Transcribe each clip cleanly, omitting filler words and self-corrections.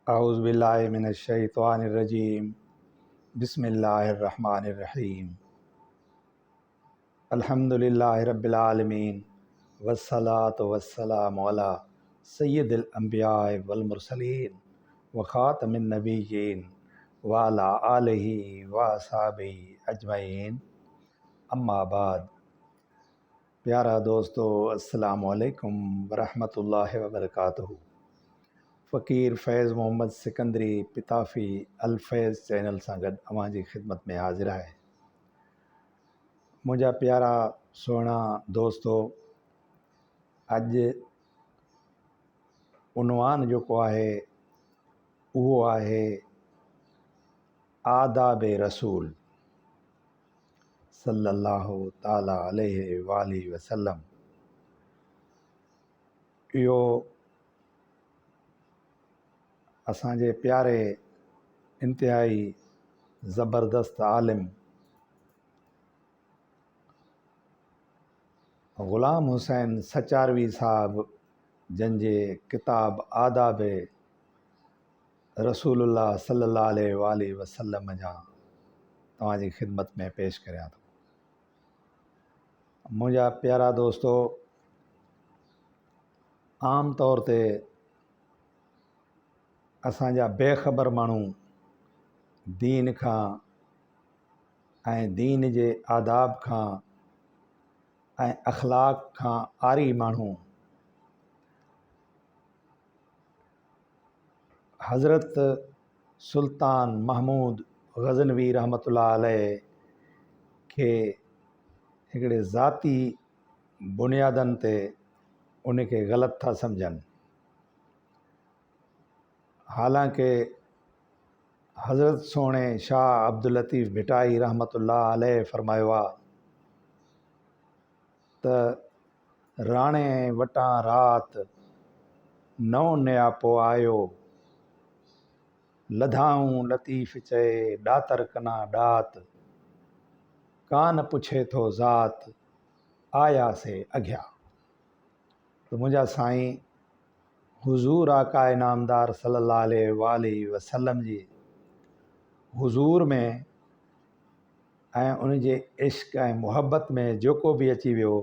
औज़ु बिल्लाहि मिनश शैतानिर रजीम। बिस्मिल्लाहिर रहमानिर रहीम। अल्हम्दुलिल्लाहि रब्बिल आलमीन वस्सलातु वस्सलामु अला सय्यिदिल अंबिया'i वल मुरसलीन व खातमिन नबिय्यीन व अला आलिहि व अस्हाबिहि अजमईन। अम्मा बाद। प्यारा दोस्तों, अस्सलामु अलैकुम व रहमतुल्लाहि व बरकातुहू। फ़कीर फैज़ मोहम्मद सिकंदरी पिताफ़ी अल-फैज़ चैनल सां गॾु अवां जी ख़िदमत में हाज़िर आहे। मुंहिंजा प्यारा सुहिणा दोस्तो, अॼु उनवान जेको आहे उहो आहे आदाब रसूल सल्लल्लाहु ताला अलैहि वालिहि वसल्लम। इहो असांजे प्यारे इंतिहाई ज़बरदस्त आलिम ग़ुलाम हुसैन सचारवी साहब जंहिंजे किताब आदाब रसूलुल्लाह सल्लल्लाहु अलैहि वसल्लम जा तव्हांजी ख़िदमत में पेश करियां थो। मुंहिंजा प्यारा दोस्तो, आम तौर ते असांजा बेख़बर माण्हू दीन खां ऐं दीन जे आदाब खां ऐं अख़लाक़ खां आरी माण्हू हज़रत सुल्तान महमूद ग़ज़नवी रहमतुल्लाह अलैह खे हिकिड़े ज़ाती बुनियादनि ते उनखे ग़लति था सम्झनि। हालांकि हज़रत सोणे शाह अब्दुल लतीफ़ भिटाई रहमतुल्लाह अलैह फरमायो आहे त राणे वटां राति नओं नियापो आयो, लधाऊं लतीफ़ चए ॾातर कना ॾात, कान पुछे थो ज़ात आया से अॻियां। त मुंहिंजा साईं हुज़ूर आका इनामदार सल्लल्लाहु अलैहि वसल्लम जी हुज़ूर में ऐं उनजे इश्क़ ऐं मुहबत में जेको बि अची वियो,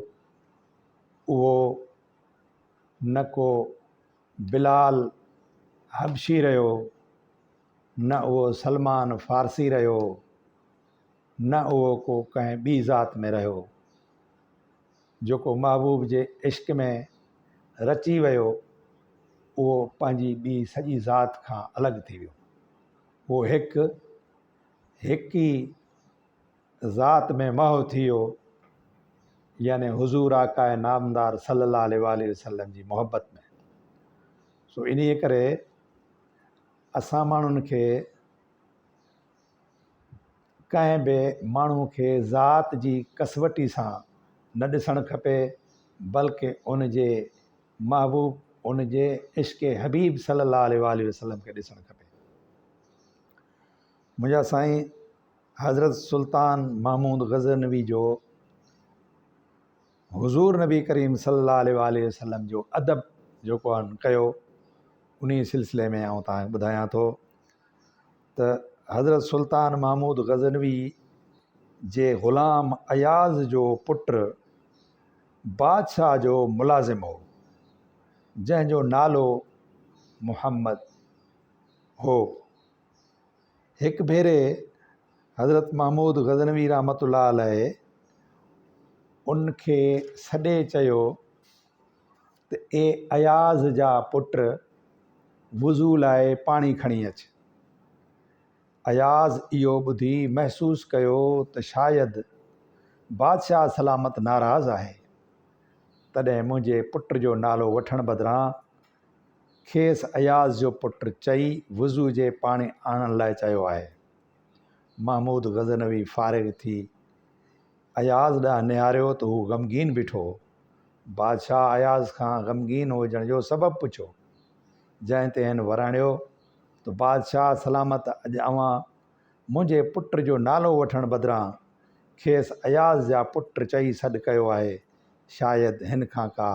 उहो न को बिलाल हबशी रहियो, न उहो सलमान फ़ारसी रहियो, न उहो को कंहिं ॿी ज़ात में रहियो। जेको महबूब जे इश्क़ में रची वियो, उहो पंहिंजी ॿी सॼी ज़ात खां अलॻि थी वियो। उहो हिकु ई ज़ात में महव थी वियो, यानी हुज़ूर आका नामदार सल्लल्लाहु अलैहि वसल्लम जी मोहब्बत में। सो इन्हीअ करे असां माण्हुनि खे कंहिं बि माण्हू खे ज़ात जी कसवटी सां न ॾिसणु खपे, बल्कि उनजे महबूब उनजे इश्क़ हबीब सल्लल्लाहु अलैहि वसल्लम खे ॾिसणु खपे। मुंहिंजा साईं हज़रत सुल्तान महमूद ग़ज़नवी जो हुज़ूर नबी करीम सल्लल्लाहु अलैहि वसल्लम जो अदब जेको आहे कयो, उन सिलसिले में आउं तव्हांखे ॿुधायां थो त हज़रत सुल्तान महमूद ग़ज़नवी जे ग़ुलाम अयाज़ जो पुटु बादशाह जो मुलाज़िम हो, जंहिंजो नालो मुहम्मद हो। हिकु भेरे हज़रत महमूद ग़ज़नवी रहमतुल्लाह अलैह उनखे सॾे चयो त ए अयाज़ जा पुट वुज़ू लाइ पाणी खणी अच। अयाज़ इहो ॿुधी महसूसु कयो त शायदि बादशाह सलामत नाराज़ आहे, तॾहिं मुंहिंजे पुट जो नालो वठण बदिरां खेसि अयाज़ जो पुटु चई वुज़ू जे पाणी आणण लाइ चयो आहे। महमूद ग़ज़नवी फ़ारिग़ थी अयाज़ ॾांहुं निहारियो त हू ग़मगीन बीठो। बादशाह अयाज़ खां ग़मगीन हुजण जो सबबु पुछियो, जंहिं ते हिन वराणियो त बादशाह सलामत, अॼु अवां मुंहिंजे पुट जो नालो वठण बदिरां खेसि अयाज़ जा पुट चई सॾु कयो आहे, शायदि हिन खां का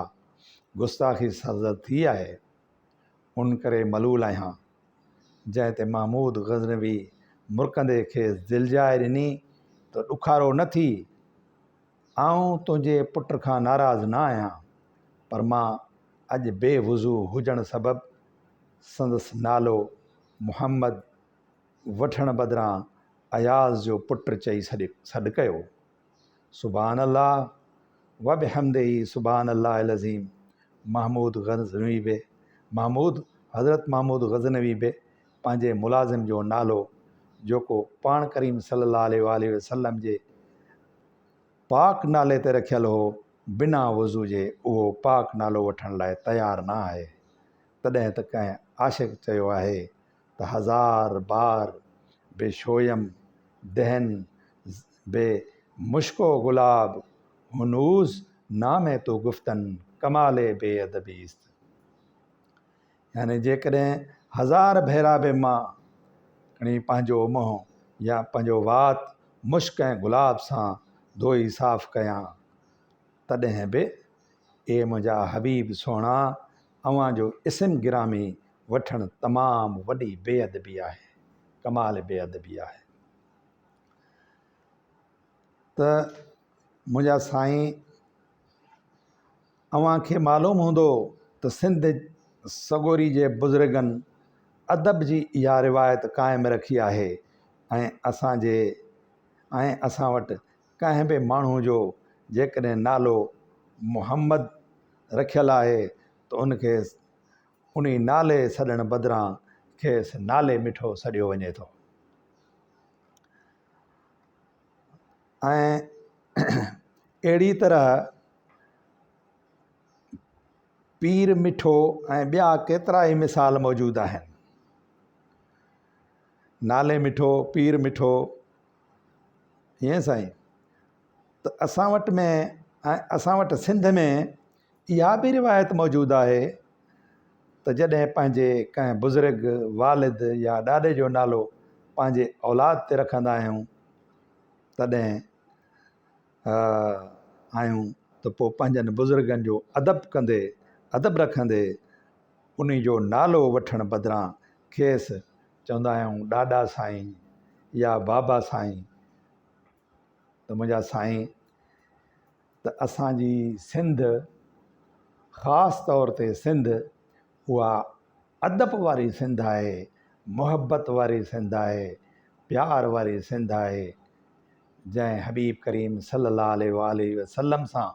गुस्ताखी सज़र थी आहे, उन करे मलूल आहियां। जंहिं ते महमूद गज़नवी मुरकंदे खे दिलजाए ॾिनी त ॾुखारो न थी, आऊं तुंहिंजे पुट खां नाराज़ न आहियां, पर मां अॼु बेवुज़ू हुजण सबबि संदसि नालो मुहम्मद वठण बदिरां अयाज़ जो पुटु चई सॾु कयो। सुभान अल्लाह व बिहम्दिही सुभान अल्लाह अज़ीम। महमूद हज़रत महमूद गज़नवी बि पंहिंजे मुलाज़िम जो नालो जेको पाण करीम सल्लल्लाहु अलैहि वसल्लम जे पाक नाले ते रखियलु हो, बिना वज़ू जे उहो पाक नालो वठण लाइ तयारु न आहे। तॾहिं त कंहिं आशिक़ चयो आहे त हज़ार बार बेशोयम दहन बे मुश्को गुलाब हुनूज़ नामे तो गुफ़्तन कमाले बेअदबीस्त। यानी जेकॾहिं हज़ार भेरा बि मां खणी पंहिंजो मुंहुं या पंहिंजो वात मुश्क ऐं गुलाब सां धोई साफ़ कयां, तॾहिं बि ए मुंहिंजा हबीब सोणा अव्हां जो इस्म गिरामी वठणु तमामु वॾी बेअदबी आहे, कमाल बेअदबी आहे। त मुंहिंजा साईं, अव्हां खे मालूम हूंदो त सिंध सगोरी जे बुज़ुर्गनि अदब जी इहा रिवायत क़ाइमु रखी आहे ऐं असां वटि कंहिं बि माण्हू जो जेकॾहिं नालो मुहम्मद रखियलु आहे त उनखे उन नाले सॾण बदिरां खेसि नाले मिठो सॾियो वञे थो। ऐं अहिड़ी तरह पीर मिठो ऐं ॿिया केतिरा ई मिसाल मौजूदु आहिनि। नाले मिठो, पीर मिठो, ईअं साईं। त असां वटि सिंध में इहा बि रिवायत मौजूदु आहे त जॾहिं पंहिंजे कंहिं बुज़ुर्ग वालिद या ॾाॾे जो नालो पंहिंजे औलाद ते रखंदा आहियूं तॾहिं त पोइ पंहिंजनि बुज़ुर्गनि जो अदब रखंदे उन जो नालो वठण बदिरां खेसि चवंदा आहियूं ॾाॾा साईं या बाबा साईं। त मुंहिंजा साईं, त असांजी सिंध, ख़ासि तौर ते सिंध, उहा अदब वारी सिंध आहे, मुहबत वारी सिंध आहे, प्यार वारी सिंध आहे, जंहिं हबीब करीम सल्लल्लाहु अलैहि वसल्लम सां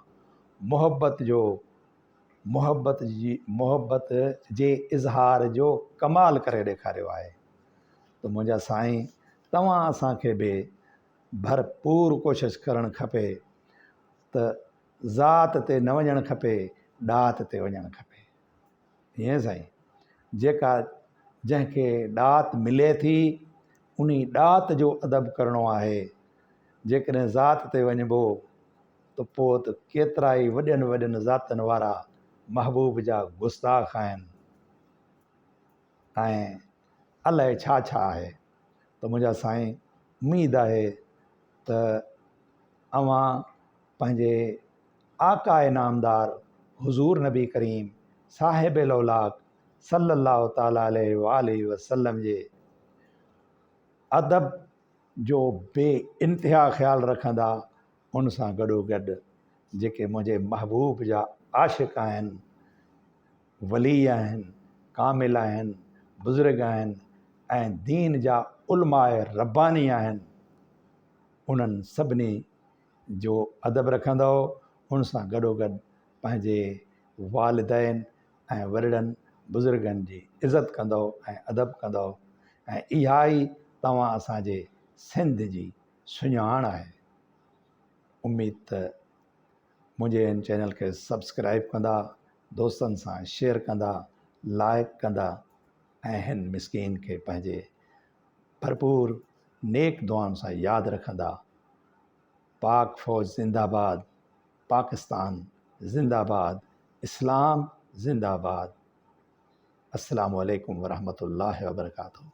मुहबत जे इज़हार जो कमाल करे ॾेखारियो आहे। त मुंहिंजा साईं, तव्हां असांखे बि भरपूर कोशिशि करणु खपे त ज़ात ते न वञणु खपे, ॾात ते वञणु खपे। ईअं साईं, जंहिंखे ॾात मिले थी उन ॾात जो अदब करिणो आहे। जेकॾहिं ज़ात ते वञिबो त पोइ त केतिरा ई वॾनि ज़ातनि वारा महबूब जा गुस्ताख़ आहिनि ऐं अलाए छा आहे। त मुंहिंजा साईं, उमेदु आहे त अव्हां पंहिंजे आकाए नामदार हुज़ूर नबी करीम साहिब औलाद सल्लल्लाहु ताला अलैहि वसल्लम जे अदब जो बेइंतिहा ख़्यालु रखंदा। उन सां गॾोगॾु जेके मुंहिंजे महबूब जा आशिक़ आहिनि, वली आहिनि, कामिल आहिनि, बुज़ुर्ग आहिनि ऐं दीन जा उलमाए रब्बानी आहिनि, उन्हनि सभिनी जो अदब रखंदो। उन सां गॾोगॾु पंहिंजे वालिदैन ऐं वॾनि बुज़ुर्गनि जी इज़त कंदो ऐं अदब कंदो। ऐं इहा ई तव्हां असांजे सिंध जी सुञाण आहे। उमेद त मुंहिंजे इन चैनल खे सब्सक्राइब कंदा, दोस्तनि सां शेयर कंदा, लाइक कंदा ऐं हिन मिसकीन खे पंहिंजे भरपूर नेक दुआउनि सां यादि रखंदा। पाक फ़ौज ज़िंदाबाद, पाकिस्तान ज़िंदाबाद, इस्लाम ज़िंदाबाद। अस्सलामु अलैकुम वरहमतुल्लाहि वबरकातुहू।